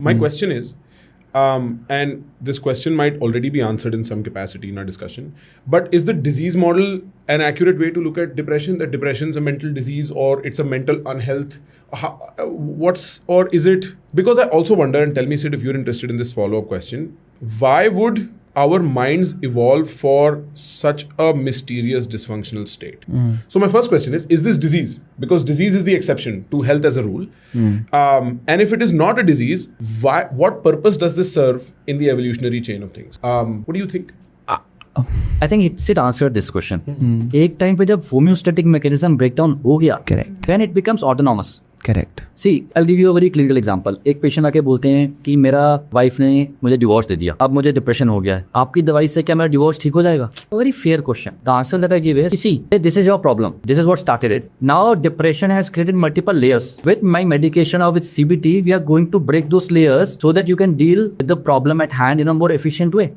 My question is, and this question might already be answered in some capacity in our discussion, but is the disease model an accurate way to look at depression? That depression is a mental disease or it's a mental unhealth? Or is it? Because I also wonder, and tell me, Sid, if you're interested in this follow-up question, why would our minds evolve for such a mysterious dysfunctional state? So my first question is this disease? Because disease is the exception to health as a rule. And if it is not a disease, what purpose does this serve in the evolutionary chain of things? What do you think? I think it answered this question. एक time पे जब homeostatic mechanism breakdown हो गया, Correct. then it becomes autonomous. Correct. See, I'll give you a very clinical example. एक patient आके बोलते हैं कि मेरा वाइफ ने मुझे डिवोर्स दे दिया, अब मुझे डिप्रेशन हो गया है, आपकी दवाई से क्या मेरा डिवोर्स ठीक हो जाएगा? Very fair question. The answer that I give is, see, this is your problem. This is what started it. Now depression has created multiple layers. With my medication or with CBT, we are going to break those layers so that you can deal with the problem at hand in a more efficient way.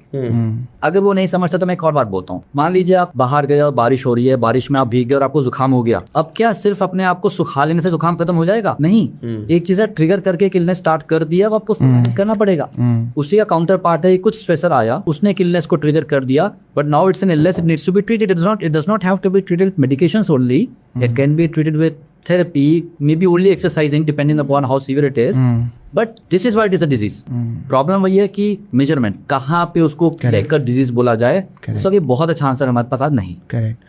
अगर वो नहीं समझता तो मैं एक और बात बोलता हूँ. मान लीजिए आप बाहर गए और बारिश हो रही है, बारिश में आप भीग गए और आपको जुकाम हो गया. अब क्या सिर्फ अपने आप को सुखा लेने से जुकाम खत्म हो जाएगा? नहीं. एक चीज है, ट्रिगर करके एक इलनेस स्टार्ट कर दिया, अब आपको मैनेज करना पड़ेगा. उसी का काउंटर पार्ट है, कुछ स्ट्रेसर आया, उसने एक इलनेस को ट्रिगर कर दिया, but now it's an illness, it needs to be treated. It does not have to be treated with medications only. It can be treated with therapy, maybe only exercising depending upon how severe it is. But this is why it is a disease. Problem वही है कि measurement, कहाँ पे उसको लेकर disease बोला जाए, उसका बहुत अच्छा आंसर हमारे पास आज नहीं. Correct.